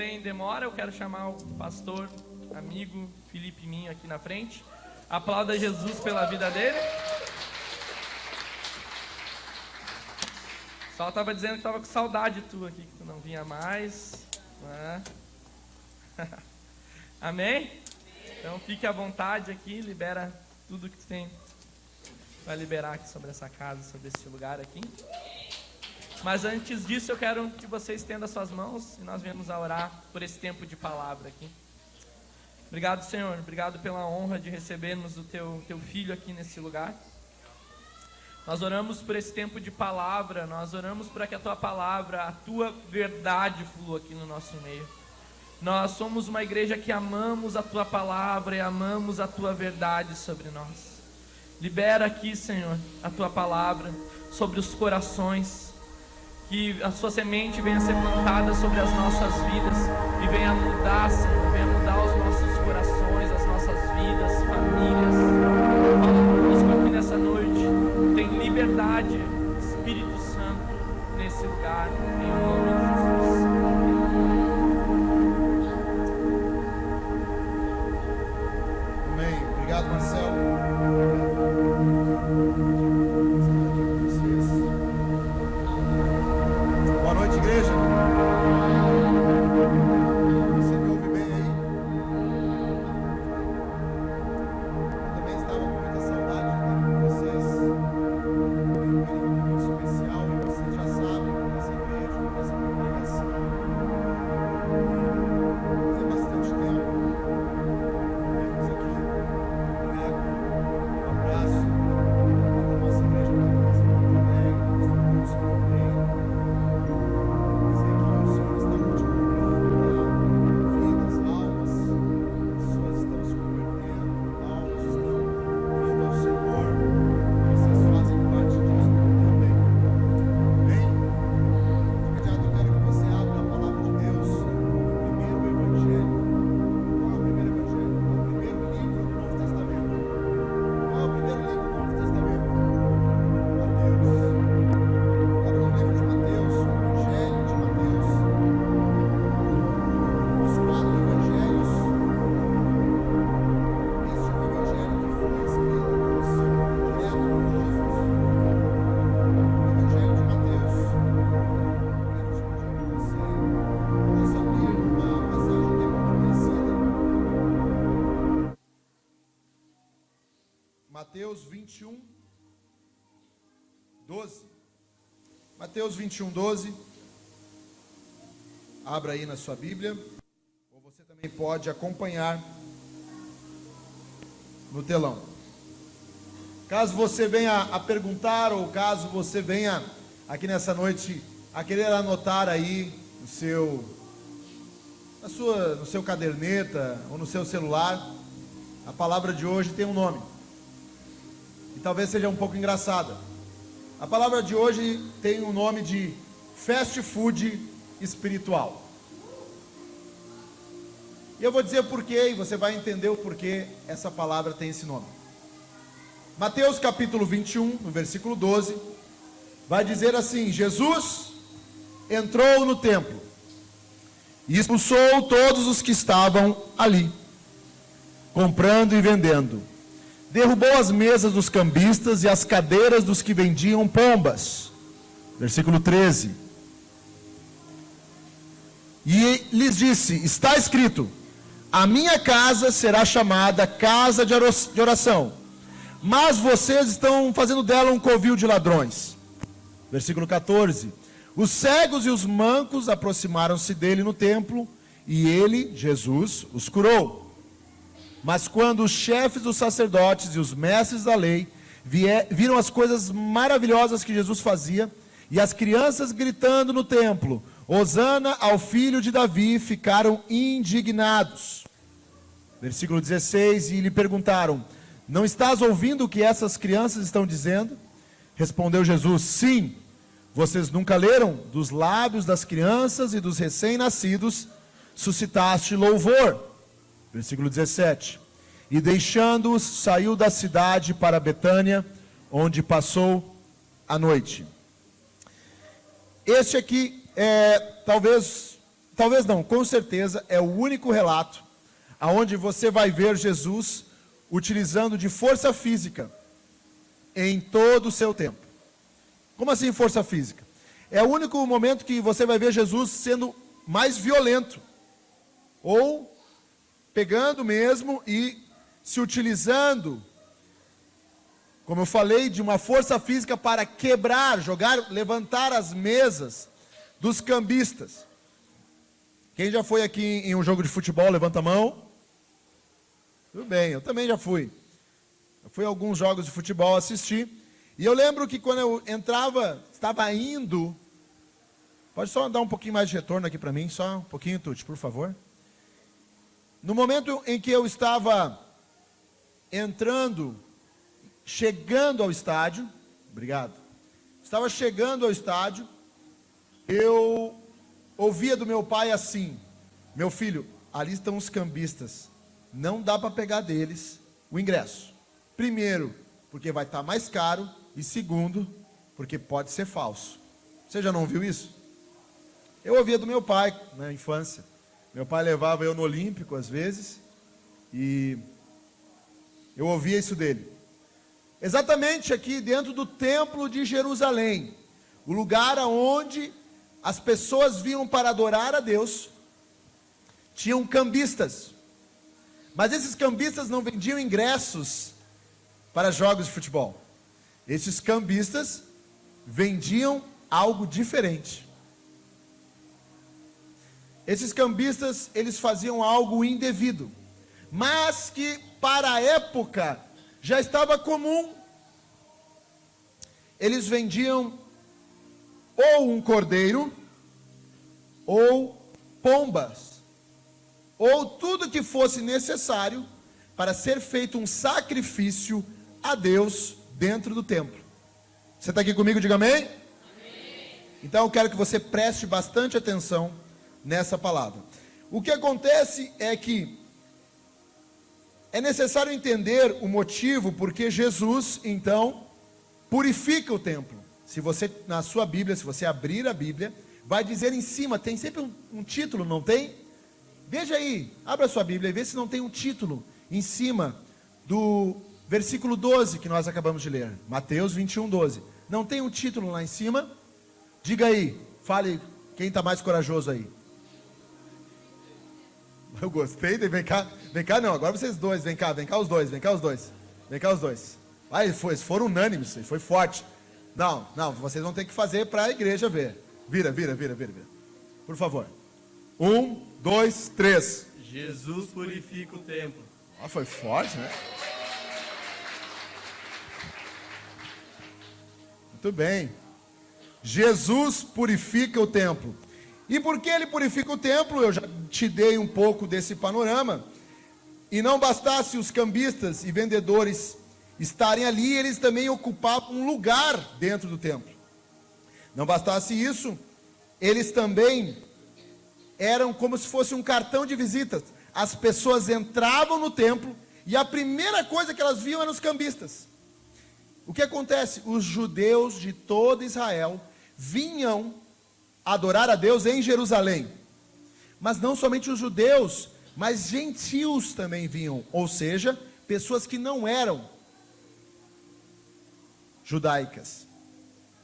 sem demora, eu quero chamar o pastor, amigo Felipe Minho aqui na frente. Aplauda Jesus pela vida dele. Só estava dizendo que estava com saudade tua aqui, que tu não vinha mais. Amém? Então fique à vontade aqui, libera tudo que tu tem para liberar aqui sobre essa casa, sobre esse lugar aqui. Mas antes disso eu quero que você estenda suas mãos e nós viemos a orar por esse tempo de palavra aqui. Obrigado, Senhor, obrigado pela honra de recebermos o teu filho aqui nesse lugar. Nós oramos por esse tempo de palavra, nós oramos para que a tua palavra, a tua verdade flua aqui no nosso meio. Nós somos uma igreja que amamos a tua palavra e amamos a tua verdade sobre nós. Libera aqui, Senhor, a tua palavra sobre os corações, que a sua semente venha ser plantada sobre as nossas vidas e venha mudar, Senhor, venha mudar os nossos corações, as nossas vidas, famílias. Fala conosco aqui nessa noite. Tem liberdade, Espírito Santo, nesse lugar, em nome de Jesus. Amém. Obrigado, Marcelo. Boa noite, igreja. Você me ouve bem aí? Eu também estava com muita saudade de estar aqui com vocês. Tenho um carinho muito especial e vocês já sabem dessa igreja, dessa congregação. Fazia bastante tempo que vimos aqui. Um abraço para a nossa igreja católica de Porto Alegre, nós estamos muito bem. Sei que o Senhor está multiplicando vidas, almas, pessoas estão se convertendo, almas estão vindo ao Senhor, e vocês fazem parte disso também. Amém? Obrigado, eu quero que você abra a palavra de Deus no primeiro evangelho. Qual é o primeiro evangelho? É o primeiro livro do Novo Testamento. Qual é o primeiro livro do Novo Testamento? Mateus. Abra no livro de Mateus, o Evangelho de Mateus. Os 4 evangelhos. Este é o evangelho que foi escrito por São Direto Cosmos. Evangelho de Mateus. Quero te pedir que você possa abrir uma passagem que é muito conhecida. Mateus 21, 12. Mateus 21, 12. Abra aí na sua Bíblia. Ou você também pode acompanhar no telão. Caso você venha a perguntar, ou caso você venha aqui nessa noite a querer anotar aí no seu caderneta ou no seu celular, a palavra de hoje tem um nome. E talvez seja um pouco engraçada. A palavra de hoje tem o nome de fast food espiritual. E eu vou dizer o porquê, e você vai entender o porquê essa palavra tem esse nome. Mateus capítulo 21, no versículo 12, vai dizer assim: Jesus entrou no templo e expulsou todos os que estavam ali, comprando e vendendo. Derrubou as mesas dos cambistas e as cadeiras dos que vendiam pombas. Versículo 13. E lhes disse: está escrito, a minha casa será chamada casa de oração, mas vocês estão fazendo dela um covil de ladrões. Versículo 14. Os cegos e os mancos aproximaram-se dele no templo, e ele, Jesus, os curou. Mas quando os chefes dos sacerdotes e os mestres da lei viram as coisas maravilhosas que Jesus fazia, e as crianças gritando no templo, Hosana ao filho de Davi, ficaram indignados. Versículo 16, e lhe perguntaram: não estás ouvindo o que essas crianças estão dizendo? Respondeu Jesus: sim. Vocês nunca leram? Dos lábios das crianças e dos recém-nascidos suscitaste louvor. Versículo 17. E deixando-os, saiu da cidade para Betânia, onde passou a noite. Este aqui talvez talvez não, com certeza é o único relato aonde você vai ver Jesus utilizando de força física em todo o seu tempo. Como assim força física? É o único momento que você vai ver Jesus sendo mais violento, ou pegando mesmo e se utilizando, como eu falei, de uma força física para quebrar, jogar, levantar as mesas dos cambistas. Quem já foi aqui em um jogo de futebol, levanta a mão. Tudo bem, eu também já fui. Eu fui a alguns jogos de futebol assistir. E eu lembro que quando eu estava indo... Pode só dar um pouquinho mais de retorno aqui para mim, só um pouquinho, Tuti, por favor. No momento em que eu estava chegando ao estádio, obrigado. Estava chegando ao estádio, eu ouvia do meu pai assim: meu filho, ali estão os cambistas, não dá para pegar deles o ingresso. Primeiro, porque vai estar mais caro, e segundo, porque pode ser falso. Você já não viu isso? Eu ouvia do meu pai na infância. Meu pai levava eu no Olímpico às vezes, e eu ouvia isso dele. Exatamente aqui dentro do Templo de Jerusalém, o lugar onde as pessoas vinham para adorar a Deus, tinham cambistas. Mas esses cambistas não vendiam ingressos para jogos de futebol. Esses cambistas vendiam algo diferente. Esses cambistas, eles faziam algo indevido, mas que para a época já estava comum. Eles vendiam ou um cordeiro, ou pombas, ou tudo que fosse necessário para ser feito um sacrifício a Deus dentro do templo. Você está aqui comigo? Diga amém. Amém. Então eu quero que você preste bastante atenção nessa palavra. O que acontece é que é necessário entender o motivo porque Jesus, então, purifica o templo. Se você, na sua Bíblia, se você abrir a Bíblia, vai dizer em cima, tem sempre um título, não tem? Veja aí, abra a sua Bíblia e vê se não tem um título em cima do versículo 12 que nós acabamos de ler. Mateus 21, 12. Não tem um título lá em cima? Diga aí, fale quem está mais corajoso aí. Eu gostei, vem cá não, agora vocês dois, vem cá os dois. Aí foram unânimes, foi forte. Não, vocês vão ter que fazer para a igreja ver. Vira. Por favor. 1, 2, 3. Jesus purifica o templo. Ah, foi forte, né? Muito bem. Jesus purifica o templo. E por que ele purifica o templo? Eu já te dei um pouco desse panorama. E não bastasse os cambistas e vendedores estarem ali, eles também ocupavam um lugar dentro do templo. Não bastasse isso, eles também eram como se fosse um cartão de visitas. As pessoas entravam no templo e a primeira coisa que elas viam eram os cambistas. O que acontece? Os judeus de todo Israel vinham adorar a Deus em Jerusalém. Mas não somente os judeus, mas gentios também vinham, ou seja, pessoas que não eram judaicas,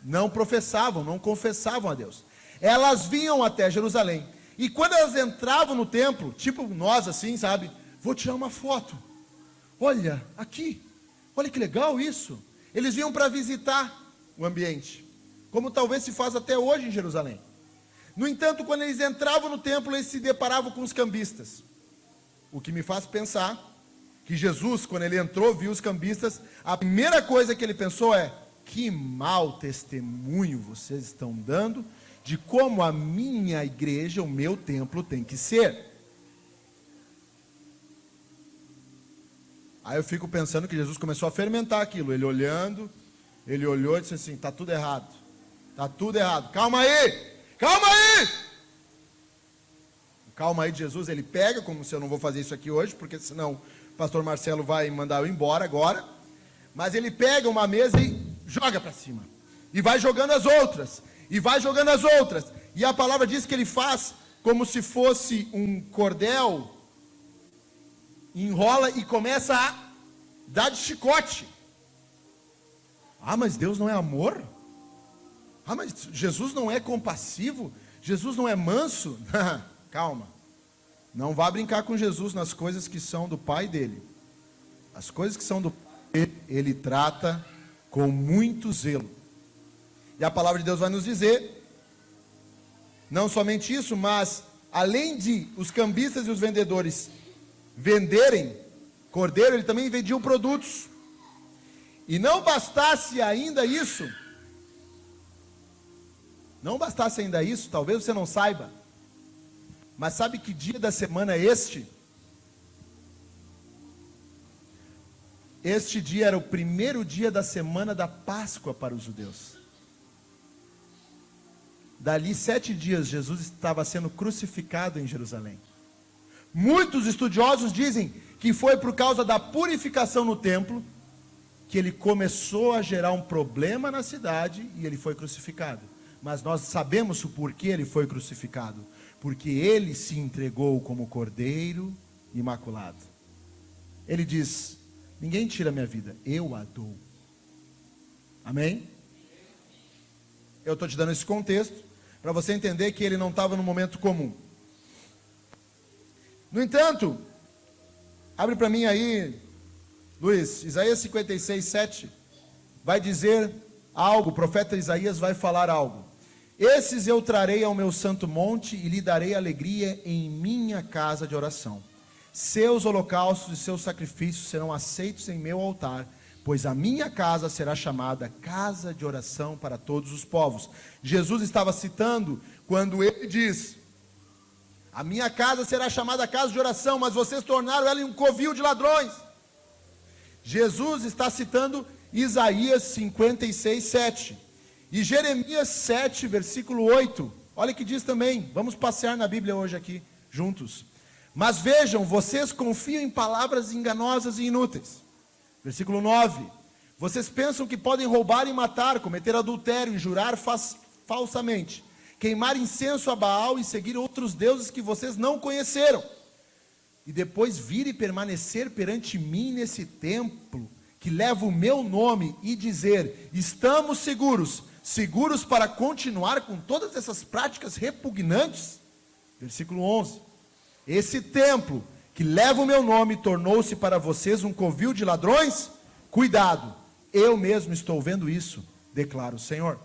não professavam, não confessavam a Deus. Elas vinham até Jerusalém, e quando elas entravam no templo, tipo nós assim, sabe? Vou tirar uma foto. Olha, aqui, olha que legal isso. Eles vinham para visitar o ambiente, como talvez se faz até hoje em Jerusalém. No entanto, quando eles entravam no templo, eles se deparavam com os cambistas. O que me faz pensar que Jesus, quando ele entrou, viu os cambistas, a primeira coisa que ele pensou é: que mau testemunho vocês estão dando de como a minha igreja, o meu templo tem que ser. Aí eu fico pensando que Jesus começou a fermentar aquilo. Ele olhando, ele olhou e disse assim: está tudo errado. Está tudo errado. Calma aí! Calma aí! Calma aí de Jesus, ele pega, como se eu não vou fazer isso aqui hoje, porque senão o pastor Marcelo vai mandar eu embora agora. Mas ele pega uma mesa e joga para cima. E vai jogando as outras. E vai jogando as outras. E a palavra diz que ele faz como se fosse um cordel, enrola e começa a dar de chicote. Ah, mas Deus não é amor? Ah, mas Jesus não é compassivo? Jesus não é manso? Calma. Não vá brincar com Jesus nas coisas que são do Pai dele. As coisas que são do Pai dele, ele trata com muito zelo. E a palavra de Deus vai nos dizer, não somente isso, mas além de os cambistas e os vendedores venderem cordeiro, ele também vendiam produtos. E não bastasse ainda isso, talvez você não saiba, mas sabe que dia da semana é este? Este dia era o primeiro dia da semana da Páscoa para os judeus. Dali 7 dias, Jesus estava sendo crucificado em Jerusalém. Muitos estudiosos dizem que foi por causa da purificação no templo que ele começou a gerar um problema na cidade e ele foi crucificado. Mas nós sabemos o porquê ele foi crucificado. Porque ele se entregou como cordeiro imaculado. Ele diz: ninguém tira minha vida, eu a dou. Amém? Eu estou te dando esse contexto para você entender que ele não estava no momento comum. No entanto, abre para mim aí, Luiz, Isaías 56, 7, vai dizer algo, o profeta Isaías vai falar algo. Esses eu trarei ao meu santo monte e lhe darei alegria em minha casa de oração. Seus holocaustos e seus sacrifícios serão aceitos em meu altar, pois a minha casa será chamada casa de oração para todos os povos. Jesus estava citando quando ele diz: a minha casa será chamada casa de oração, mas vocês tornaram ela em um covil de ladrões. Jesus está citando Isaías 56, 7. E Jeremias 7, versículo 8. Olha o que diz também. Vamos passear na Bíblia hoje aqui, juntos. Mas vejam, vocês confiam em palavras enganosas e inúteis. Versículo 9. Vocês pensam que podem roubar e matar, cometer adultério e jurar falsamente, queimar incenso a Baal e seguir outros deuses que vocês não conheceram, e depois vir e permanecer perante mim nesse templo, que leva o meu nome, e dizer: estamos seguros para continuar com todas essas práticas repugnantes. Versículo 11. Esse templo que leva o meu nome tornou-se para vocês um covil de ladrões? Cuidado, eu mesmo estou vendo isso, declara o Senhor.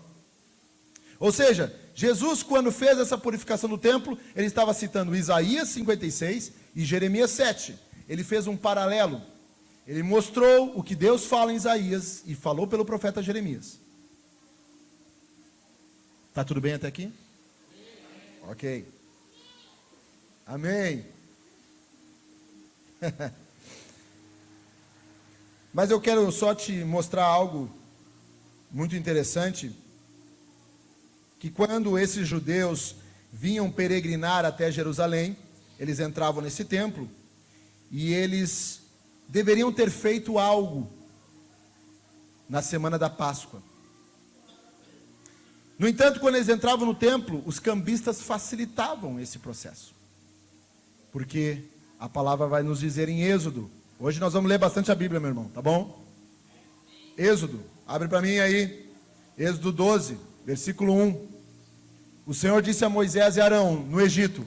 Ou seja, Jesus, quando fez essa purificação do templo, ele estava citando Isaías 56 e Jeremias 7. Ele fez um paralelo. Ele mostrou o que Deus fala em Isaías e falou pelo profeta Jeremias. Está tudo bem até aqui? Ok. Amém. Mas eu quero só te mostrar algo muito interessante. Que quando esses judeus vinham peregrinar até Jerusalém, eles entravam nesse templo e eles deveriam ter feito algo na semana da Páscoa. No entanto, quando eles entravam no templo, os cambistas facilitavam esse processo. Porque a palavra vai nos dizer em Êxodo. Hoje nós vamos ler bastante a Bíblia, meu irmão, tá bom? Êxodo, abre para mim aí. Êxodo 12, versículo 1. O Senhor disse a Moisés e Arão, no Egito: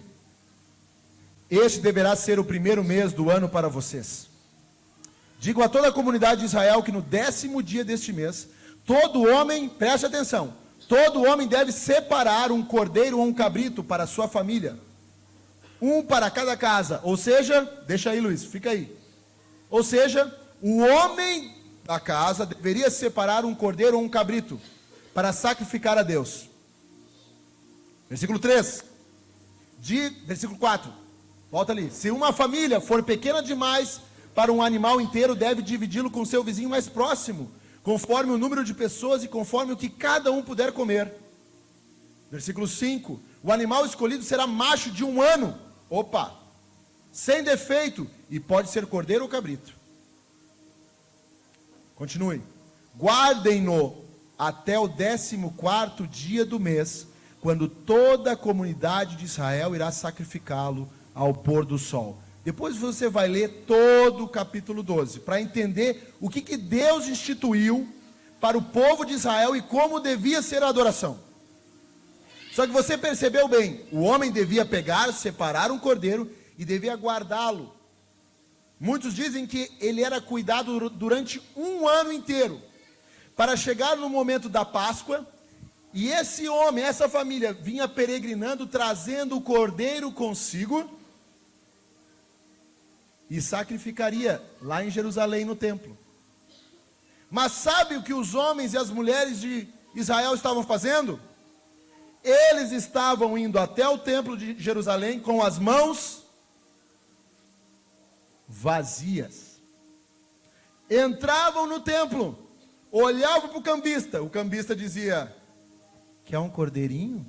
este deverá ser o primeiro mês do ano para vocês. Digo a toda a comunidade de Israel que no 10º dia deste mês, todo homem, preste atenção, todo homem deve separar um cordeiro ou um cabrito para a sua família, um para cada casa. Ou seja, deixa aí, Luiz, fica aí. Ou seja, o homem da casa deveria separar um cordeiro ou um cabrito para sacrificar a Deus. Versículo 3. Versículo 4. Volta ali. Se uma família for pequena demais para um animal inteiro, deve dividi-lo com seu vizinho mais próximo, conforme o número de pessoas e conforme o que cada um puder comer. Versículo 5. O animal escolhido será macho de 1 ano. Opa! Sem defeito. E pode ser cordeiro ou cabrito. Continue. Guardem-no até o 14º dia do mês, quando toda a comunidade de Israel irá sacrificá-lo ao pôr do sol. Depois você vai ler todo o capítulo 12, para entender o que Deus instituiu para o povo de Israel e como devia ser a adoração. Só que você percebeu bem, o homem devia pegar, separar um cordeiro e devia guardá-lo. Muitos dizem que ele era cuidado durante um ano inteiro, para chegar no momento da Páscoa, e esse homem, essa família, vinha peregrinando, trazendo o cordeiro consigo, e sacrificaria lá em Jerusalém no templo. Mas sabe o que os homens e as mulheres de Israel estavam fazendo? Eles estavam indo até o templo de Jerusalém com as mãos vazias. Entravam no templo, olhavam para o cambista dizia: quer um cordeirinho?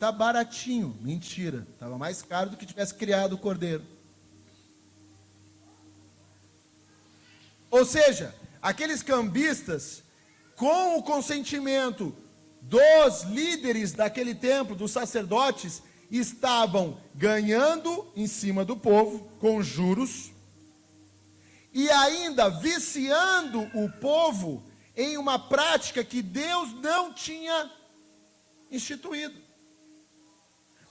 Tá baratinho. Mentira, estava mais caro do que tivesse criado o cordeiro. Ou seja, aqueles cambistas, com o consentimento dos líderes daquele templo, dos sacerdotes, estavam ganhando em cima do povo, com juros, e ainda viciando o povo em uma prática que Deus não tinha instituído.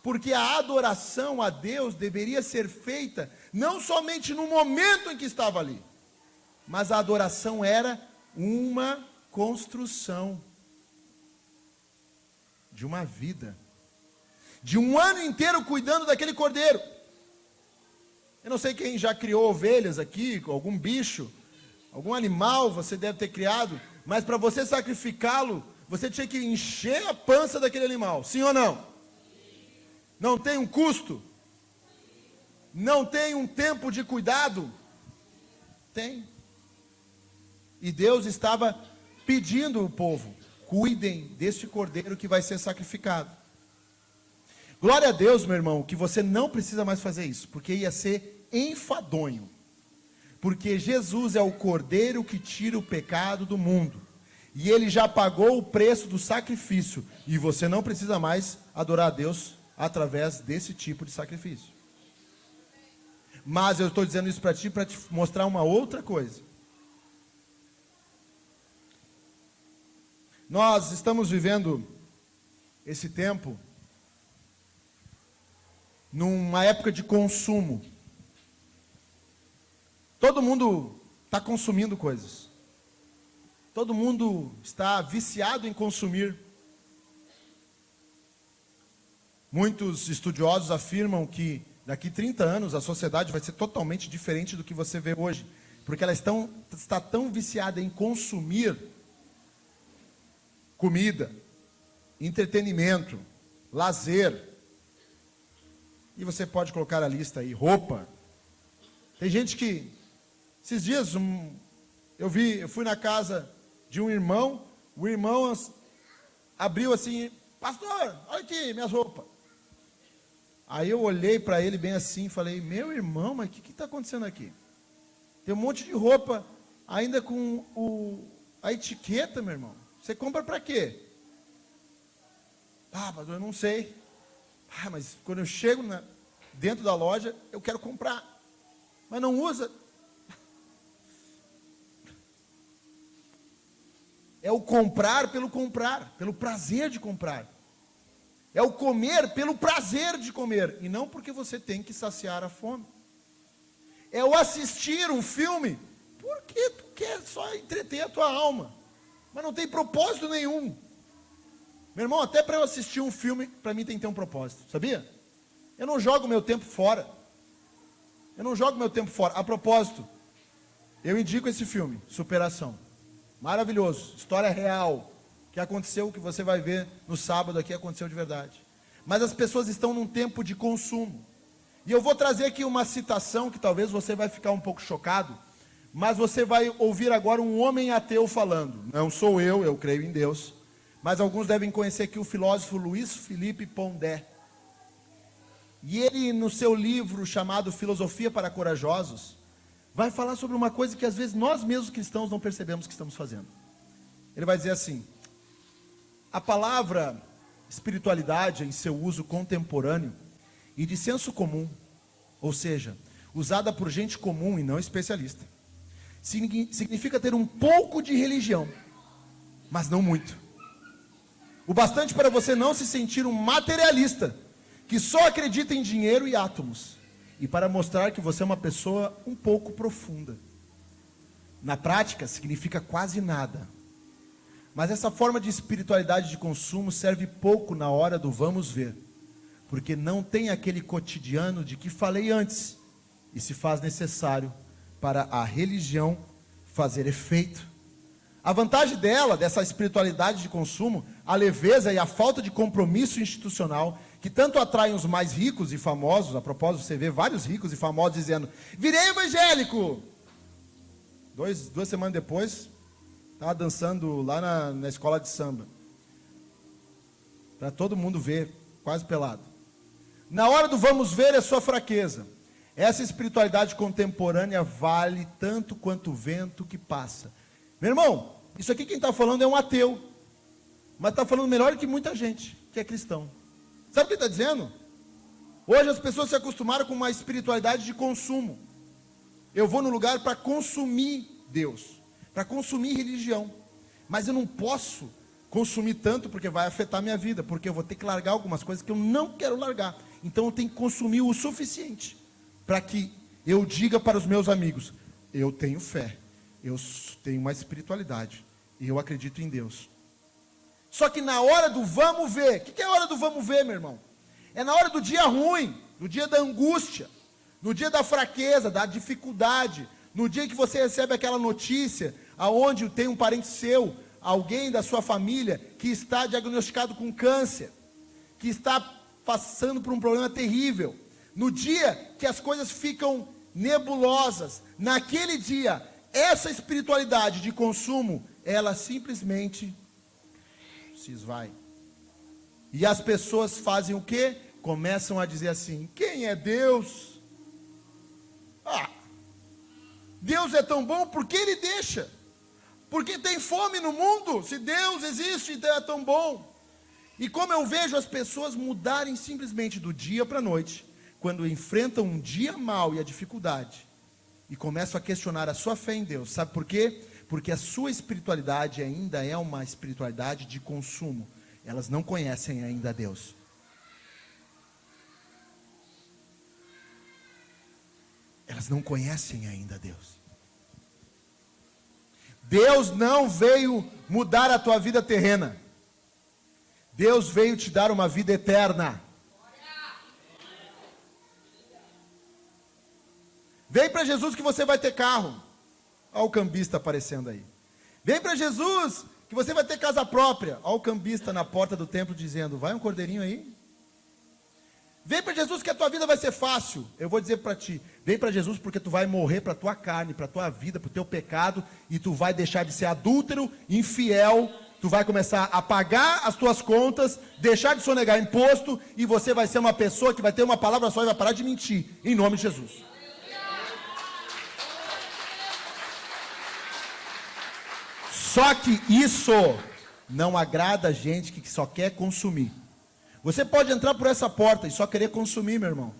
Porque a adoração a Deus deveria ser feita não somente no momento em que estava ali, mas a adoração era uma construção de uma vida, de um ano inteiro cuidando daquele cordeiro. Eu não sei quem já criou ovelhas aqui, algum bicho, algum animal você deve ter criado, mas para você sacrificá-lo, você tinha que encher a pança daquele animal, sim ou não? Não tem um custo? Não tem um tempo de cuidado? Tem. E Deus estava pedindo ao povo: cuidem deste cordeiro que vai ser sacrificado. Glória a Deus, meu irmão, que você não precisa mais fazer isso, porque ia ser enfadonho. Porque Jesus é o cordeiro que tira o pecado do mundo. E ele já pagou o preço do sacrifício. E você não precisa mais adorar a Deus através desse tipo de sacrifício. Mas eu estou dizendo isso para te mostrar uma outra coisa. Nós estamos vivendo esse tempo numa época de consumo. Todo mundo está consumindo coisas. Todo mundo está viciado em consumir. Muitos estudiosos afirmam que daqui 30 anos a sociedade vai ser totalmente diferente do que você vê hoje, porque ela está tão viciada em consumir comida, entretenimento, lazer, e você pode colocar a lista aí, roupa. Tem gente que, esses dias, eu fui na casa de um irmão, o irmão abriu assim: pastor, olha aqui minhas roupas. Aí eu olhei para ele bem assim e falei: meu irmão, mas o que está acontecendo aqui? Tem um monte de roupa, ainda com a etiqueta, meu irmão. Você compra para quê? Ah, pastor, eu não sei. Ah, mas quando eu chego dentro da loja, eu quero comprar. Mas não usa. É o comprar, pelo prazer de comprar. É o comer pelo prazer de comer, e não porque você tem que saciar a fome. É o assistir um filme porque tu quer só entreter a tua alma, mas não tem propósito nenhum. Meu irmão, até para eu assistir um filme, para mim tem que ter um propósito, sabia? Eu não jogo meu tempo fora. A propósito, eu indico esse filme, Superação. Maravilhoso, história real, que aconteceu, que você vai ver no sábado aqui, aconteceu de verdade. Mas as pessoas estão num tempo de consumo. E eu vou trazer aqui uma citação que talvez você vai ficar um pouco chocado, mas você vai ouvir agora um homem ateu falando. Não sou eu creio em Deus. Mas alguns devem conhecer aqui o filósofo Luiz Felipe Pondé. E ele, no seu livro chamado Filosofia para Corajosos, vai falar sobre uma coisa que às vezes nós mesmos cristãos não percebemos que estamos fazendo. Ele vai dizer assim: A palavra espiritualidade, em seu uso contemporâneo e de senso comum, ou seja, usada por gente comum e não especialista, significa ter um pouco de religião, mas não muito. O bastante para você não se sentir um materialista, que só acredita em dinheiro e átomos, e para mostrar que você é uma pessoa um pouco profunda. Na prática, significa quase nada. Mas essa forma de espiritualidade de consumo serve pouco na hora do vamos ver, porque não tem aquele cotidiano de que falei antes, e se faz necessário para a religião fazer efeito. A vantagem dessa espiritualidade de consumo, a leveza e a falta de compromisso institucional, que tanto atraem os mais ricos e famosos. A propósito, você vê vários ricos e famosos dizendo: virei evangélico. Duas semanas depois, estava dançando lá na escola de samba, para todo mundo ver, quase pelado. Na hora do vamos ver é sua fraqueza. Essa espiritualidade contemporânea vale tanto quanto o vento que passa. Meu irmão, isso aqui quem está falando é um ateu, mas está falando melhor que muita gente que é cristão. Sabe o que ele está dizendo? Hoje as pessoas se acostumaram com uma espiritualidade de consumo. Eu vou no lugar para consumir Deus, para consumir religião, mas eu não posso consumir tanto porque vai afetar minha vida, porque eu vou ter que largar algumas coisas que eu não quero largar. Então eu tenho que consumir o suficiente para que eu diga para os meus amigos: eu tenho fé, eu tenho uma espiritualidade, e eu acredito em Deus. Só que na hora do vamos ver, o que é a hora do vamos ver, meu irmão? É na hora do dia ruim, no dia da angústia, no dia da fraqueza, da dificuldade, no dia que você recebe aquela notícia, aonde tem um parente seu, alguém da sua família, que está diagnosticado com câncer, que está passando por um problema terrível. No dia que as coisas ficam nebulosas, naquele dia, essa espiritualidade de consumo, ela simplesmente se esvai. E as pessoas fazem o quê? Começam a dizer assim: quem é Deus? Deus é tão bom, por que Ele deixa? Porque tem fome no mundo? Se Deus existe, então é tão bom. E como eu vejo as pessoas mudarem simplesmente do dia para a noite, quando enfrentam um dia mau e a dificuldade, e começam a questionar a sua fé em Deus. Sabe por quê? Porque a sua espiritualidade ainda é uma espiritualidade de consumo. Elas não conhecem ainda Deus. Elas não conhecem ainda Deus. Deus não veio mudar a tua vida terrena. Deus veio te dar uma vida eterna. Vem para Jesus que você vai ter carro. Olha o cambista aparecendo aí. Vem para Jesus que você vai ter casa própria. Olha o cambista na porta do templo dizendo: vai um cordeirinho aí. Vem para Jesus que a tua vida vai ser fácil. Eu vou dizer para ti: vem para Jesus porque tu vai morrer para a tua carne, para a tua vida, para o teu pecado, e tu vai deixar de ser adúltero, infiel, tu vai começar a pagar as tuas contas, deixar de sonegar imposto, e você vai ser uma pessoa que vai ter uma palavra só e vai parar de mentir, em nome de Jesus. Só que isso não agrada a gente que só quer consumir. Você pode entrar por essa porta e só querer consumir, meu irmão,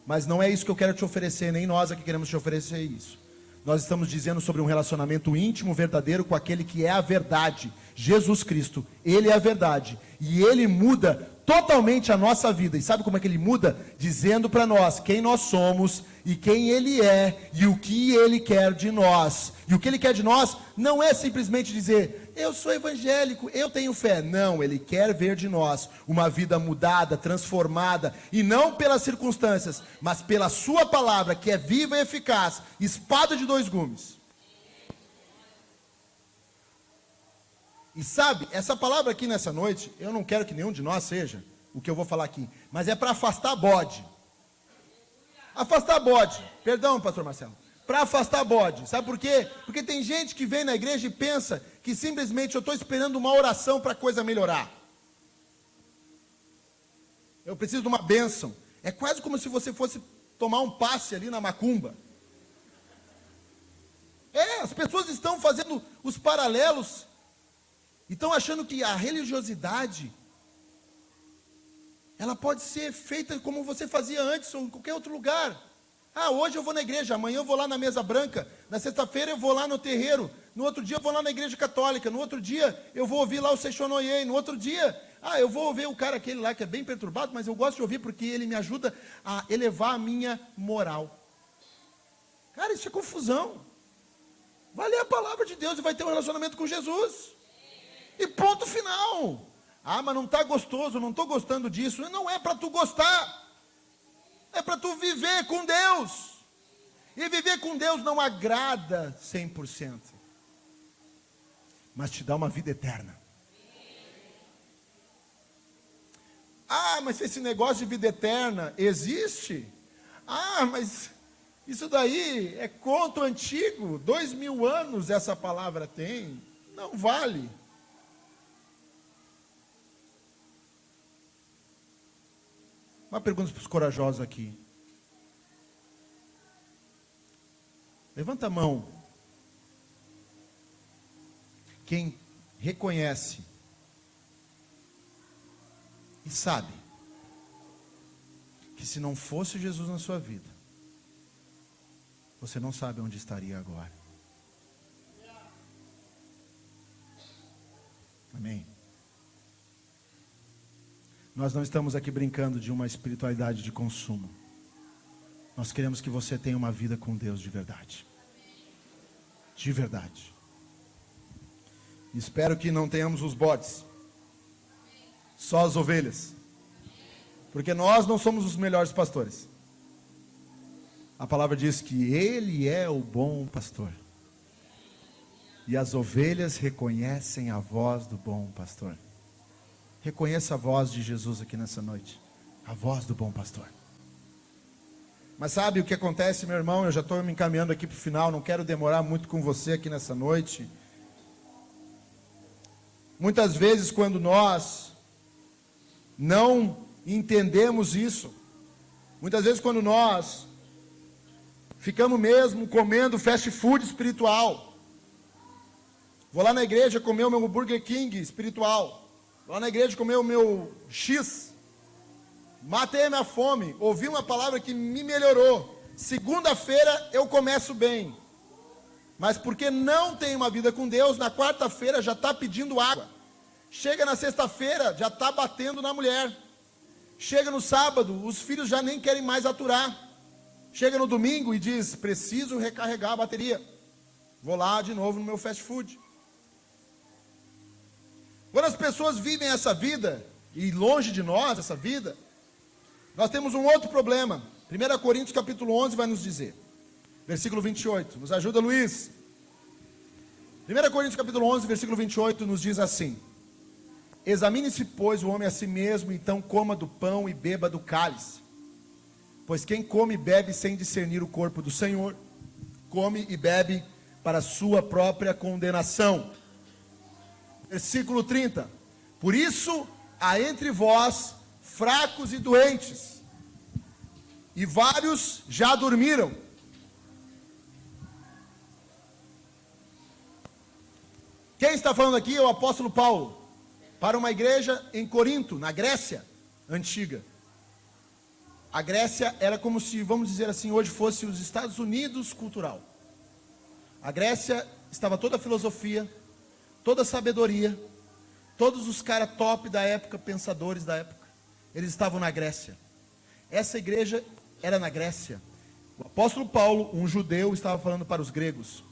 mas não é isso que eu quero te oferecer, nem nós aqui queremos te oferecer isso. Nós estamos dizendo sobre um relacionamento íntimo, verdadeiro, com aquele que é a verdade, Jesus Cristo. Ele é a verdade, e Ele muda totalmente a nossa vida. E sabe como é que Ele muda? Dizendo para nós quem nós somos, e quem Ele é, e o que Ele quer de nós. E o que Ele quer de nós não é simplesmente dizer: eu sou evangélico, eu tenho fé. Não, Ele quer ver de nós uma vida mudada, transformada, e não pelas circunstâncias, mas pela sua palavra, que é viva e eficaz, espada de dois gumes. E sabe, essa palavra aqui nessa noite, eu não quero que nenhum de nós seja o que eu vou falar aqui, mas é para afastar bode. Afastar bode, perdão, pastor Marcelo, para afastar bode. Sabe por quê? Porque tem gente que vem na igreja e pensa que simplesmente eu estou esperando uma oração para a coisa melhorar. Eu preciso de uma bênção. É quase como se você fosse tomar um passe ali na macumba. As pessoas estão fazendo os paralelos E estão achando que a religiosidade, ela pode ser feita como você fazia antes ou em qualquer outro lugar. Ah, hoje eu vou na igreja, amanhã eu vou lá na mesa branca, na sexta-feira eu vou lá no terreiro, no outro dia eu vou lá na igreja católica, no outro dia eu vou ouvir lá o Seixonoye, no outro dia, eu vou ouvir o cara aquele lá que é bem perturbado, mas eu gosto de ouvir porque ele me ajuda a elevar a minha moral. Cara, isso é confusão. Vai ler a palavra de Deus e vai ter um relacionamento com Jesus. E ponto final. Ah, mas não está gostoso, não estou gostando disso. Não é para tu gostar. É para tu viver com Deus. E viver com Deus não agrada 100%. Mas te dá uma vida eterna. Ah, mas esse negócio de vida eterna existe? Ah, mas isso daí é conto antigo. 2000 anos essa palavra tem. Não vale. Uma pergunta para os corajosos aqui. Levanta a mão. Quem reconhece e sabe que se não fosse Jesus na sua vida, você não sabe onde estaria agora. Amém? Nós não estamos aqui brincando de uma espiritualidade de consumo. Nós queremos que você tenha uma vida com Deus de verdade. De verdade. Espero que não tenhamos os bodes. Só as ovelhas. Porque nós não somos os melhores pastores. A palavra diz que Ele é o bom pastor. E as ovelhas reconhecem a voz do bom pastor. Reconheça a voz de Jesus aqui nessa noite. A voz do bom pastor. Mas sabe o que acontece, meu irmão? Eu já estou me encaminhando aqui para o final. Não quero demorar muito com você aqui nessa noite. Muitas vezes quando nós não entendemos isso. Muitas vezes quando nós ficamos mesmo comendo fast food espiritual. Vou lá na igreja comer o meu Burger King espiritual. Vou lá na igreja comer o meu X. Matei a minha fome. Ouvi uma palavra que me melhorou. Segunda-feira eu começo bem. Mas porque não tem uma vida com Deus, na quarta-feira já está pedindo água. Chega na sexta-feira, já está batendo na mulher. Chega no sábado, os filhos já nem querem mais aturar. Chega no domingo e diz, preciso recarregar a bateria. Vou lá de novo no meu fast food. Quando as pessoas vivem essa vida, e longe de nós essa vida, nós temos um outro problema. 1 Coríntios capítulo 11 vai nos dizer. Versículo 28. Nos ajuda, Luiz. 1 Coríntios capítulo 11, versículo 28 nos diz assim. Examine-se, pois, o homem a si mesmo, então coma do pão e beba do cálice. Pois quem come e bebe sem discernir o corpo do Senhor, come e bebe para a sua própria condenação. Versículo 30. Por isso há entre vós fracos e doentes, e vários já dormiram. Quem está falando aqui é o apóstolo Paulo, para uma igreja em Corinto, na Grécia antiga. A Grécia era como se, vamos dizer assim, hoje fosse os Estados Unidos cultural. A Grécia estava toda a filosofia, toda a sabedoria, todos os caras top da época, pensadores da época, eles estavam na Grécia. Essa igreja era na Grécia. O apóstolo Paulo, um judeu, estava falando para os gregos.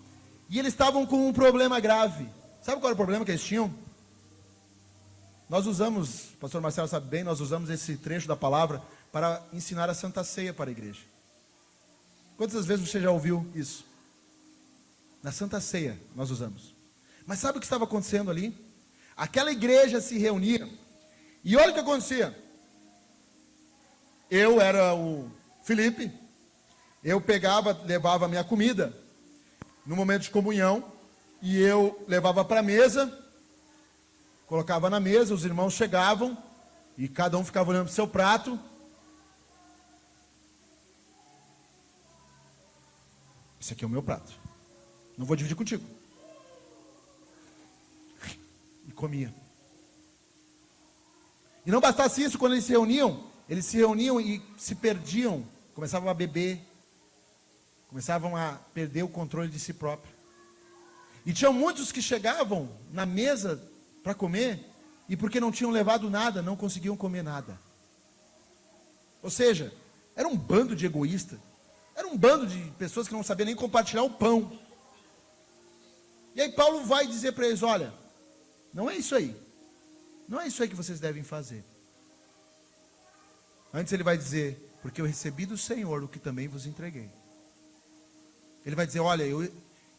E eles estavam com um problema grave. Sabe qual era o problema que eles tinham? Nós usamos, o pastor Marcelo sabe bem, nós usamos esse trecho da palavra para ensinar a Santa Ceia para a igreja. Quantas vezes você já ouviu isso? Na Santa Ceia nós usamos. Mas sabe o que estava acontecendo ali? Aquela igreja se reunia. E olha o que acontecia. Eu era o Felipe. Eu pegava, levava a minha comida no momento de comunhão. E eu levava para a mesa. Colocava na mesa, os irmãos chegavam. E cada um ficava olhando para o seu prato. Esse aqui é o meu prato. Não vou dividir contigo. comia. E não bastasse isso, quando eles se reuniam e se perdiam, começavam a beber, começavam a perder o controle de si próprio. E tinham muitos que chegavam na mesa para comer, e porque não tinham levado nada, não conseguiam comer nada. Ou seja, era um bando de egoístas, era um bando de pessoas que não sabiam nem compartilhar o pão. E aí Paulo vai dizer para eles, olha, não é isso aí. Não é isso aí que vocês devem fazer. Antes ele vai dizer, porque eu recebi do Senhor o que também vos entreguei. Ele vai dizer, olha,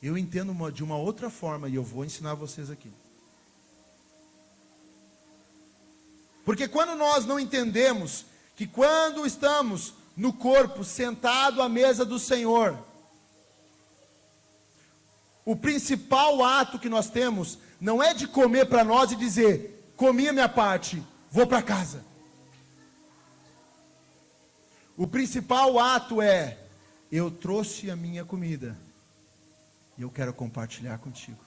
eu entendo de uma outra forma e eu vou ensinar vocês aqui. Porque quando nós não entendemos que quando estamos no corpo, sentado à mesa do Senhor, o principal ato que nós temos não é de comer para nós e dizer, comi a minha parte, vou para casa. O principal ato é, eu trouxe a minha comida e eu quero compartilhar contigo.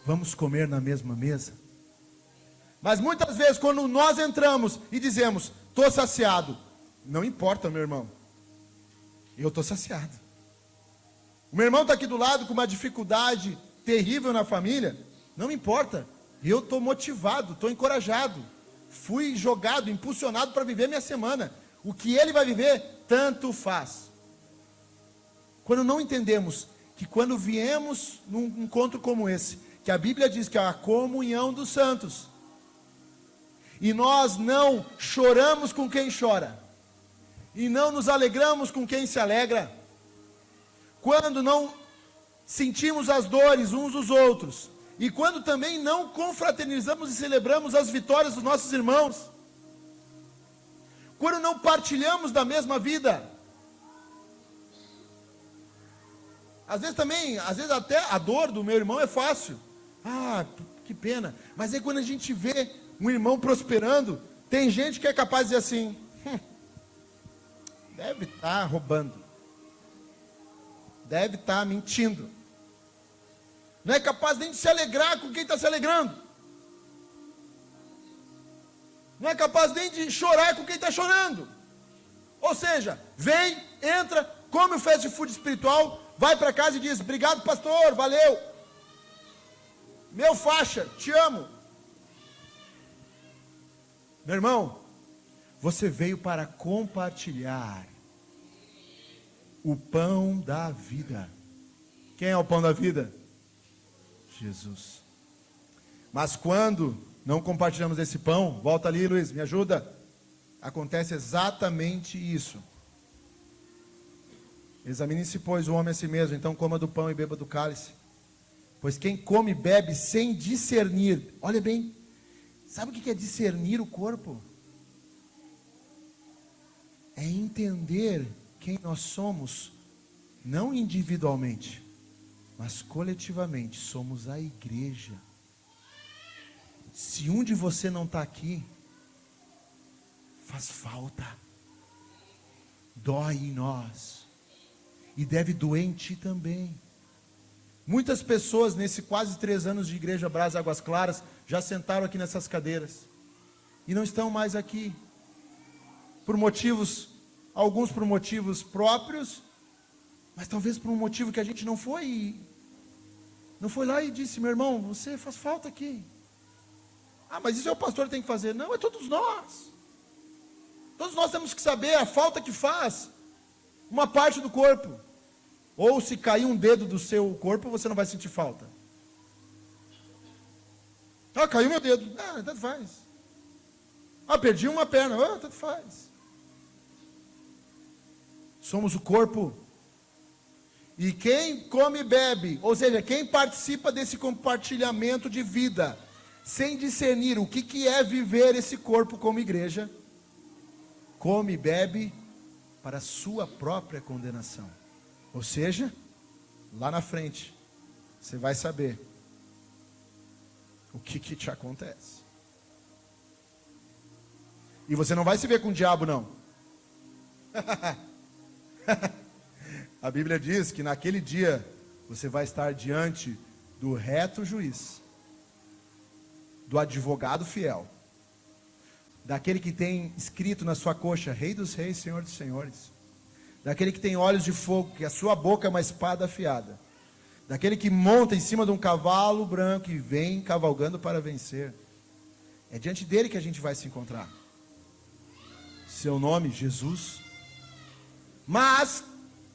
Vamos comer na mesma mesa? Mas muitas vezes quando nós entramos e dizemos, estou saciado, não importa, meu irmão, eu estou saciado. O meu irmão está aqui do lado com uma dificuldade terrível na família, não importa, eu estou motivado, estou encorajado, fui jogado, impulsionado para viver minha semana. O que ele vai viver, tanto faz. Quando não entendemos que quando viemos num encontro como esse, que a Bíblia diz que é a comunhão dos santos, e nós não choramos com quem chora, e não nos alegramos com quem se alegra, quando não sentimos as dores uns dos outros, e quando também não confraternizamos e celebramos as vitórias dos nossos irmãos, quando não partilhamos da mesma vida, às vezes até a dor do meu irmão é fácil, que pena, mas aí quando a gente vê um irmão prosperando, tem gente que é capaz de dizer assim, deve estar roubando, deve estar mentindo, não é capaz nem de se alegrar com quem está se alegrando, não é capaz nem de chorar com quem está chorando. Ou seja, vem, entra, come o fast food espiritual, vai para casa e diz, obrigado pastor, valeu, meu faixa, te amo. Meu irmão, você veio para compartilhar o pão da vida. Quem é o pão da vida? Jesus. Mas quando não compartilhamos esse pão, volta ali, Luiz, me ajuda. Acontece exatamente isso. Examine-se, pois, o homem a si mesmo, então coma do pão e beba do cálice. Pois quem come e bebe sem discernir, olha bem, sabe o que é discernir o corpo? É entender quem nós somos, não individualmente, mas coletivamente, somos a igreja. Se um de você não está aqui, faz falta, dói em nós, e deve doer em ti também. Muitas pessoas nesse quase 3 anos de Igreja Brás Águas Claras, já sentaram aqui nessas cadeiras, e não estão mais aqui, por motivos, alguns por motivos próprios, mas talvez por um motivo que a gente não foi lá e disse, meu irmão, você faz falta aqui. Mas isso é o pastor que tem que fazer. Não, é todos nós. Todos nós temos que saber a falta que faz uma parte do corpo. Ou se cair um dedo do seu corpo, você não vai sentir falta. Caiu meu dedo. Tanto faz. Perdi uma perna. Tanto faz. Somos o corpo. E quem come e bebe, ou seja, quem participa desse compartilhamento de vida, sem discernir o que é viver esse corpo como igreja, come e bebe para a sua própria condenação. Ou seja, lá na frente, você vai saber o que te acontece. E você não vai se ver com o diabo, não. A Bíblia diz que naquele dia, você vai estar diante do reto juiz, do advogado fiel, daquele que tem escrito na sua coxa, Rei dos Reis, Senhor dos Senhores, daquele que tem olhos de fogo, que a sua boca é uma espada afiada, daquele que monta em cima de um cavalo branco e vem cavalgando para vencer. É diante dele que a gente vai se encontrar. Seu nome, Jesus. Mas,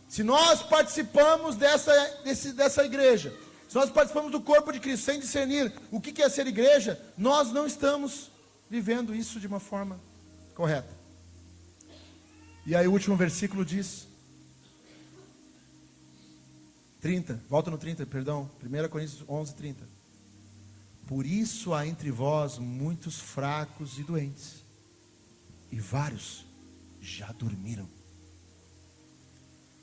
se nós participamos dessa igreja, se nós participamos do corpo de Cristo sem discernir o que é ser igreja, nós não estamos vivendo isso de uma forma correta. E aí o último versículo diz, 30, volta no 30, perdão, 1 Coríntios 11, 30. Por isso há entre vós muitos fracos e doentes, e vários já dormiram.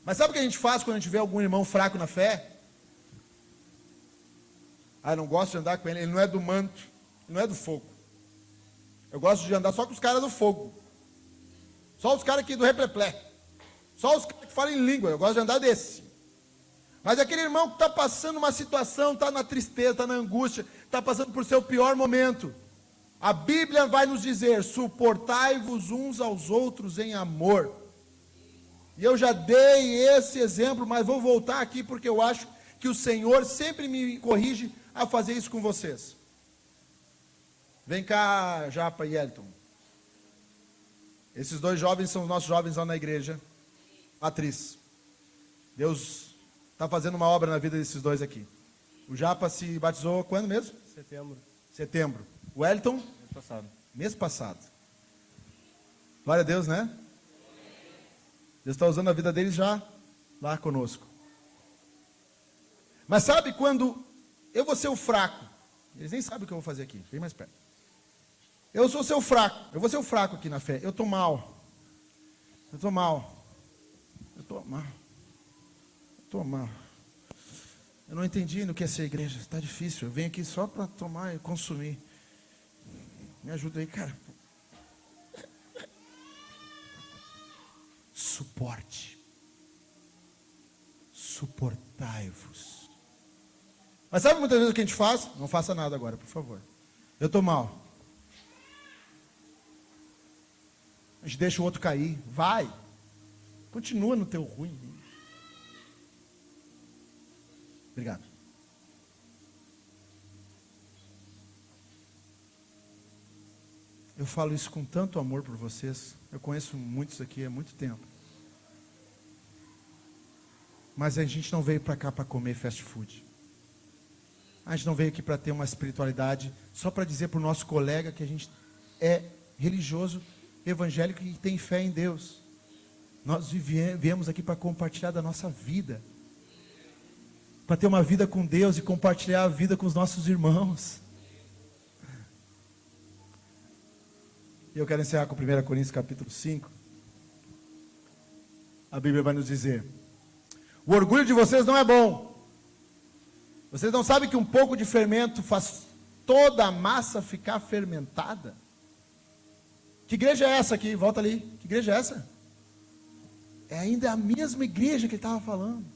Mas sabe o que a gente faz quando a gente vê algum irmão fraco na fé? Eu não gosto de andar com ele, ele não é do manto, ele não é do fogo. Eu gosto de andar só com os caras do fogo. Só os caras aqui do repleplé. Só os caras que falam em língua, eu gosto de andar desse. Mas aquele irmão que está passando uma situação, está na tristeza, está na angústia, está passando por seu pior momento. A Bíblia vai nos dizer, suportai-vos uns aos outros em amor. E eu já dei esse exemplo, mas vou voltar aqui porque eu acho que o Senhor sempre me corrige a fazer isso com vocês. Vem cá, Japa e Elton. Esses dois jovens são os nossos jovens lá na igreja. Atriz. Deus está fazendo uma obra na vida desses dois aqui. O Japa se batizou quando mesmo? Setembro. O Elton? Mês passado. Glória a Deus, né? Deus está usando a vida deles já lá conosco. Mas sabe quando eu vou ser o fraco? Eles nem sabem o que eu vou fazer aqui. Vem mais perto. Eu sou seu fraco. Eu vou ser o fraco aqui na fé. Eu estou mal. Eu estou mal. Eu não entendi no que é ser igreja. Está difícil. Eu venho aqui só para tomar e consumir. Me ajuda aí, cara. Suporte. Suportai-vos. Mas sabe muitas vezes o que a gente faz? Não faça nada agora, por favor. Eu estou mal. A gente deixa o outro cair. Vai. Continua no teu ruim. Obrigado. Eu falo isso com tanto amor por vocês. Eu conheço muitos aqui há muito tempo. Mas a gente não veio para cá para comer fast food. A gente não veio aqui para ter uma espiritualidade só para dizer para o nosso colega que a gente é religioso, evangélico e tem fé em Deus. Nós viemos aqui para compartilhar da nossa vida. Para ter uma vida com Deus e compartilhar a vida com os nossos irmãos. E eu quero encerrar com 1 Coríntios capítulo 5. A Bíblia vai nos dizer: o orgulho de vocês não é bom. Vocês não sabem que um pouco de fermento faz toda a massa ficar fermentada? Que igreja é essa aqui? Volta ali. Que igreja é essa? É ainda a mesma igreja que ele estava falando.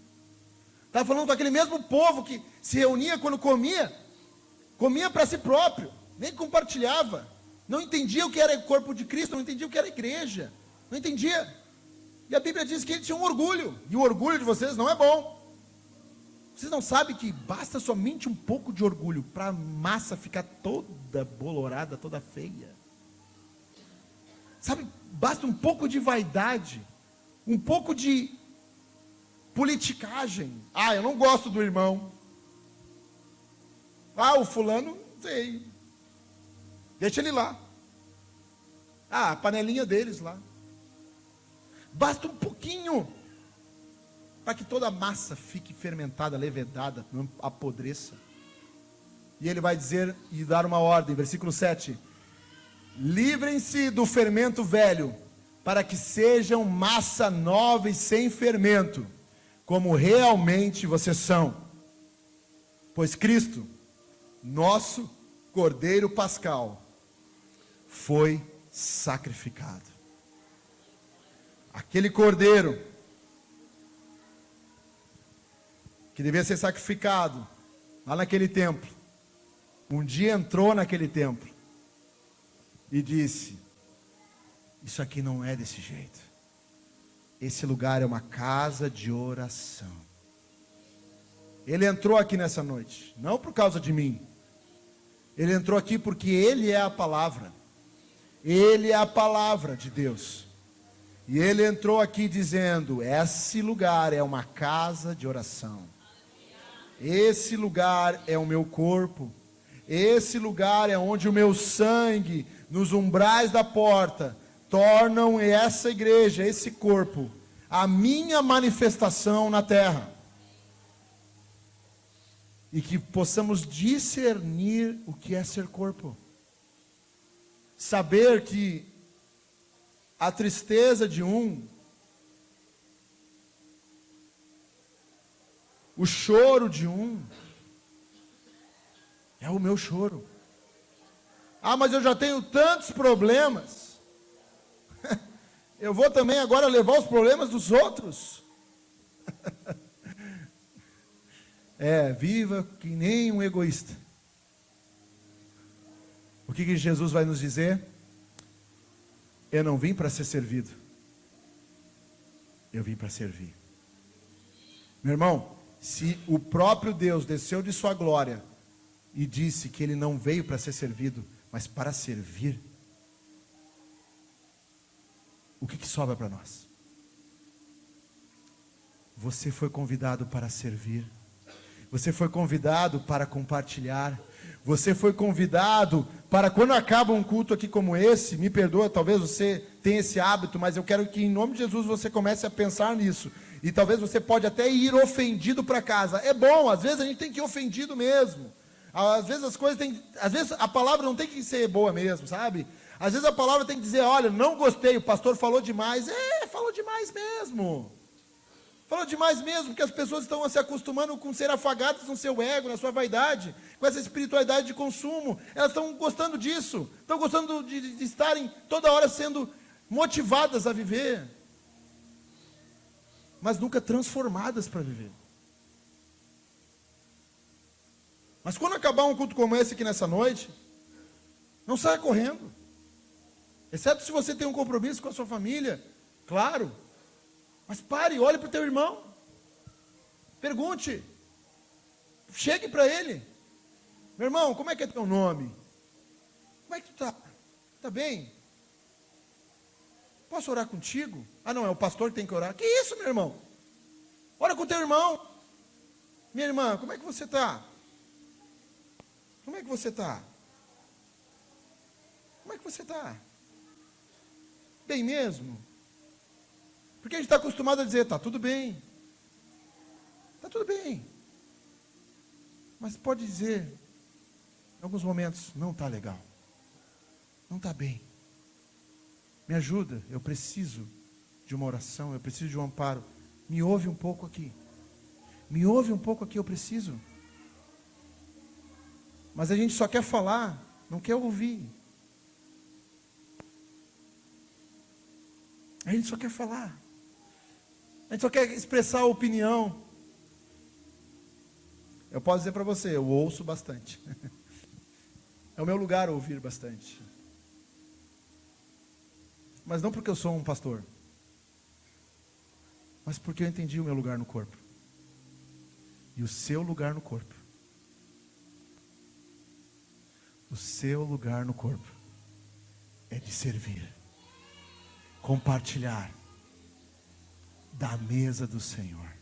Estava falando com aquele mesmo povo que se reunia quando comia. Comia para si próprio. Nem compartilhava. Não entendia o que era o corpo de Cristo. Não entendia o que era a igreja. Não entendia. E a Bíblia diz que ele tinha um orgulho. E o orgulho de vocês não é bom. Vocês não sabem que basta somente um pouco de orgulho para a massa ficar toda bolorada, toda feia. Sabe, basta um pouco de vaidade, um pouco de politicagem. Eu não gosto do irmão. O fulano, não sei. Deixa ele lá. A panelinha deles lá. Basta um pouquinho para que toda a massa fique fermentada, levedada, não apodreça. E ele vai dizer e dar uma ordem, versículo 7. Livrem-se do fermento velho, para que sejam massa nova e sem fermento, como realmente vocês são. Pois Cristo, nosso Cordeiro Pascal, foi sacrificado. Aquele cordeiro que devia ser sacrificado lá naquele templo, um dia entrou naquele templo e disse: isso aqui não é desse jeito. Esse lugar é uma casa de oração. Ele entrou aqui nessa noite, não por causa de mim. Ele entrou aqui porque Ele é a palavra. Ele é a palavra de Deus. E Ele entrou aqui dizendo: esse lugar é uma casa de oração. Esse lugar é o meu corpo. Esse lugar é onde o meu sangue, nos umbrais da porta, tornam essa igreja, esse corpo, a minha manifestação na terra. E que possamos discernir o que é ser corpo. Saber que a tristeza de um, o choro de um, é o meu choro. Ah, mas eu já tenho tantos problemas. Eu vou também agora levar os problemas dos outros. Viva que nem um egoísta. O que Jesus vai nos dizer? Eu não vim para ser servido. Eu vim para servir. Meu irmão, se o próprio Deus desceu de sua glória e disse que Ele não veio para ser servido, mas para servir, o que sobra para nós? Você foi convidado para servir. Você foi convidado para compartilhar. Você foi convidado para, quando acaba um culto aqui como esse, me perdoa, talvez você tenha esse hábito, mas eu quero que em nome de Jesus você comece a pensar nisso. E talvez você pode até ir ofendido para casa. É bom, às vezes a gente tem que ir ofendido mesmo. Às vezes as coisas tem, às vezes a palavra não tem que ser boa mesmo, sabe? Às vezes a palavra tem que dizer: olha, não gostei, o pastor falou demais. Falou demais mesmo. Falou demais mesmo, porque as pessoas estão se acostumando com ser afagadas no seu ego, na sua vaidade, com essa espiritualidade de consumo. Elas estão gostando disso, estão gostando de estarem toda hora sendo motivadas a viver, mas nunca transformadas para viver. Mas quando acabar um culto como esse aqui nessa noite, não saia correndo, exceto se você tem um compromisso com a sua família, claro. Mas pare, olhe para o teu irmão, pergunte, chegue para ele: meu irmão, como é que é teu nome? Como é que tu está? Está bem? Posso orar contigo? Ah não, é o pastor que tem que orar. Que isso, meu irmão? Ora com o teu irmão. Minha irmã, como é que você está? Como é que você está? Como é que você está? Bem mesmo? Porque a gente está acostumado a dizer: está tudo bem. Está tudo bem. Mas pode dizer, em alguns momentos: não está legal. Não está bem. Me ajuda, eu preciso de uma oração, eu preciso de um amparo. Me ouve um pouco aqui. Me ouve um pouco aqui, eu preciso. Mas a gente só quer falar, não quer ouvir. A gente só quer falar. A gente só quer expressar a opinião. Eu posso dizer para você, eu ouço bastante. É o meu lugar ouvir bastante. Mas não porque eu sou um pastor, mas porque eu entendi o meu lugar no corpo. E o seu lugar no corpo. O seu lugar no corpo é de servir, compartilhar da mesa do Senhor.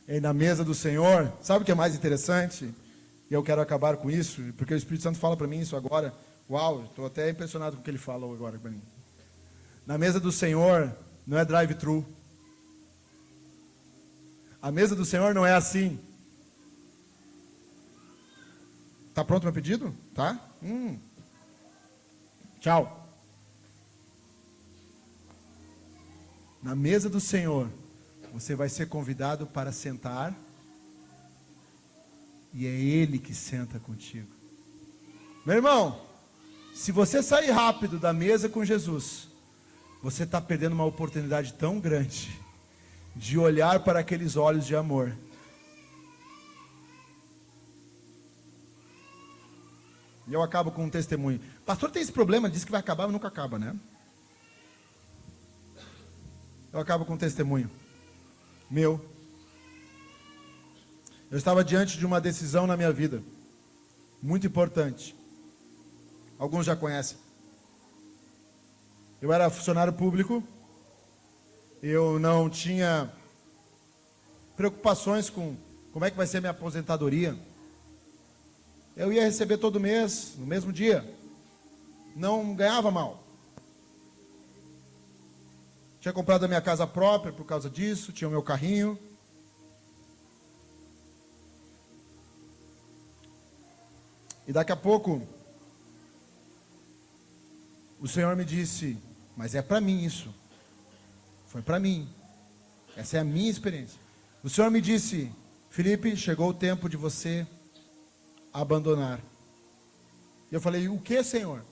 E na mesa do Senhor, sabe o que é mais interessante? E eu quero acabar com isso, porque o Espírito Santo fala para mim isso agora. Uau, estou até impressionado com o que ele fala agora para mim. Na mesa do Senhor não é drive-thru. A mesa do Senhor não é assim. Tá pronto meu pedido? Tá? Tchau. Na mesa do Senhor, você vai ser convidado para sentar, e é Ele que senta contigo. Meu irmão, se você sair rápido da mesa com Jesus, você está perdendo uma oportunidade tão grande de olhar para aqueles olhos de amor. E eu acabo com um testemunho. Pastor, tem esse problema, diz que vai acabar, mas nunca acaba, né? Eu acabo com um testemunho meu. Eu estava diante de uma decisão na minha vida, muito importante. Alguns já conhecem. Eu era funcionário público, eu não tinha preocupações com como é que vai ser minha aposentadoria. Eu ia receber todo mês, no mesmo dia. Não ganhava mal. Tinha comprado a minha casa própria por causa disso, tinha o meu carrinho. E daqui a pouco, o Senhor me disse, mas é para mim isso. Foi para mim. Essa é a minha experiência. O Senhor me disse, Felipe, chegou o tempo de você abandonar. E eu falei, o que, Senhor?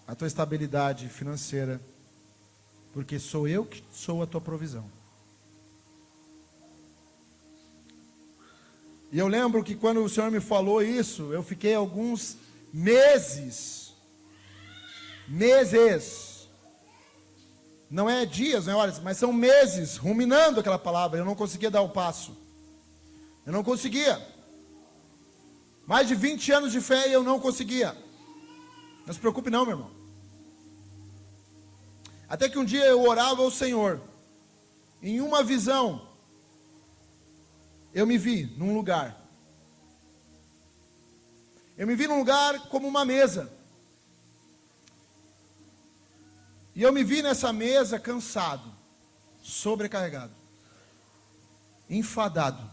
A tua estabilidade financeira, porque sou eu que sou a tua provisão. E eu lembro que quando o Senhor me falou isso, eu fiquei alguns meses, não é dias, não é horas, mas são meses, ruminando aquela palavra. Eu não conseguia dar o passo, eu não conseguia, mais de 20 anos de fé e eu não conseguia. Não se preocupe não, meu irmão. Até que um dia eu orava ao Senhor, em uma visão, eu me vi num lugar. Eu me vi num lugar como uma mesa. E eu me vi nessa mesa cansado, sobrecarregado, enfadado.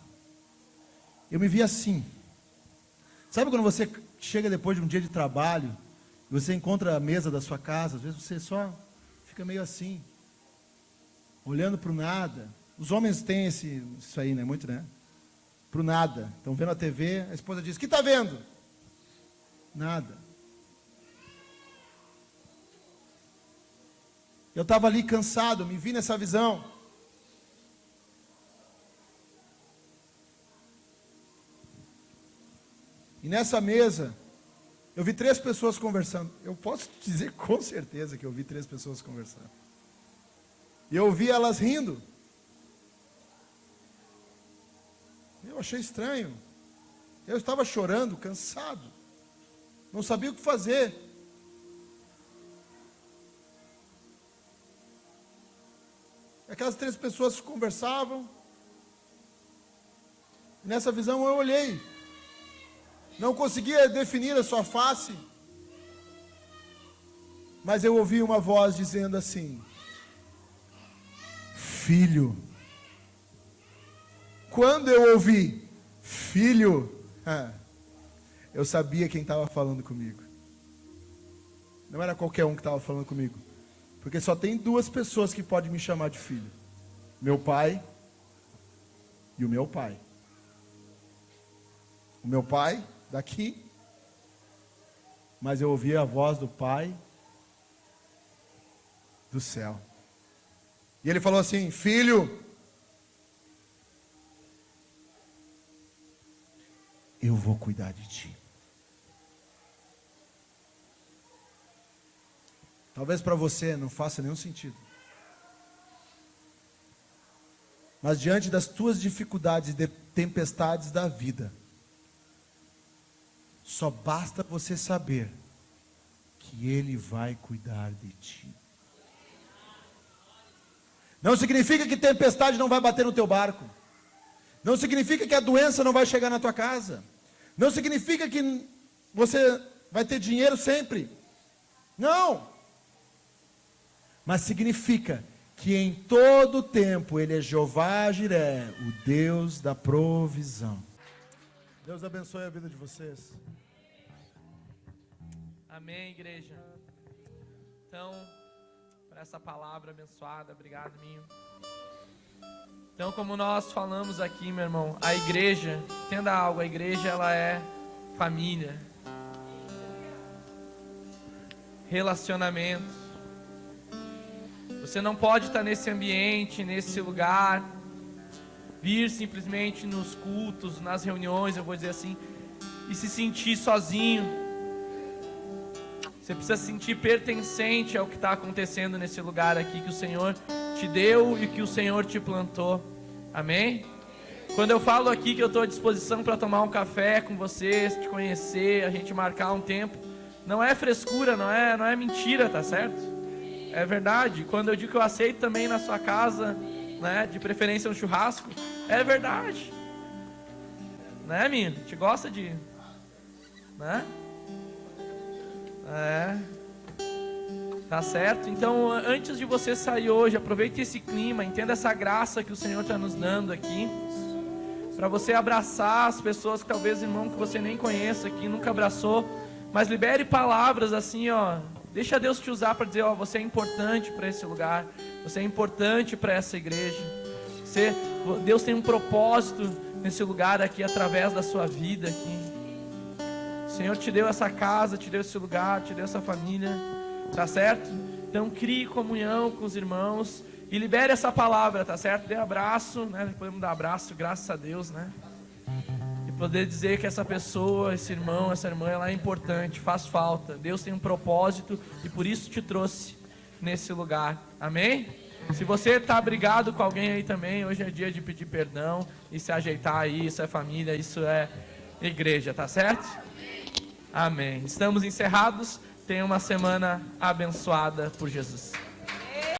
Eu me vi assim. Sabe quando você chega depois de um dia de trabalho, e você encontra a mesa da sua casa, às vezes você só fica meio assim, olhando para o nada. Os homens têm isso aí, né? Muito, né? Para o nada. Estão vendo a TV, a esposa diz, o que está vendo? Nada. Eu estava ali cansado, me vi nessa visão. E nessa mesa, eu vi 3 pessoas conversando. Eu posso dizer com certeza que eu vi 3 pessoas conversando. E eu ouvi elas rindo. Eu achei estranho. Eu estava chorando, cansado. Não sabia o que fazer. Aquelas 3 pessoas conversavam. Nessa visão eu olhei. Não conseguia definir a sua face. Mas eu ouvi uma voz dizendo assim: filho. Quando eu ouvi filho, eu sabia quem estava falando comigo. Não era qualquer um que estava falando comigo. Porque só tem 2 pessoas que podem me chamar de filho: meu pai e o meu pai. O meu pai, daqui, mas eu ouvi a voz do pai do céu. E ele falou assim: filho, eu vou cuidar de ti. Talvez para você não faça nenhum sentido. Mas diante das tuas dificuldades e tempestades da vida, só basta você saber que Ele vai cuidar de ti. Não significa que tempestade não vai bater no teu barco. Não significa que a doença não vai chegar na tua casa. Não significa que você vai ter dinheiro sempre. Não. Mas significa que em todo tempo Ele é Jeová Jiré, o Deus da provisão. Deus abençoe a vida de vocês. Amém, igreja. Então, por essa palavra abençoada, obrigado, Minho. Então, como nós falamos aqui, meu irmão, a igreja, entenda algo, a igreja ela é família, relacionamento. Você não pode estar nesse ambiente, nesse lugar, vir simplesmente nos cultos, nas reuniões, eu vou dizer assim, e se sentir sozinho. Você precisa se sentir pertencente ao que está acontecendo nesse lugar aqui que o Senhor te deu e que o Senhor te plantou. Amém? Quando eu falo aqui que eu estou à disposição para tomar um café com vocês, te conhecer, a gente marcar um tempo, não é frescura, não é mentira, tá certo? É verdade. Quando eu digo que eu aceito também na sua casa, né, de preferência um churrasco, é verdade. Né, menino? Te gosta de... né? É. Tá certo? Então, antes de você sair hoje, aproveite esse clima, entenda essa graça que o Senhor está nos dando aqui, para você abraçar as pessoas que talvez, irmão, que você nem conheça aqui, nunca abraçou, mas libere palavras assim, ó. Deixa Deus te usar para dizer, ó, você é importante para esse lugar, você é importante para essa igreja. Deus tem um propósito nesse lugar aqui, através da sua vida aqui. O Senhor te deu essa casa, te deu esse lugar, te deu essa família, tá certo? Então crie comunhão com os irmãos e libere essa palavra, tá certo? Dê abraço, né? Podemos dar abraço, graças a Deus, né? E poder dizer que essa pessoa, esse irmão, essa irmã, ela é importante, faz falta. Deus tem um propósito e por isso te trouxe nesse lugar, amém? Se você está brigado com alguém aí também, hoje é dia de pedir perdão e se ajeitar aí, isso é família, isso é igreja, tá certo? Amém. Estamos encerrados. Tenha uma semana abençoada por Jesus.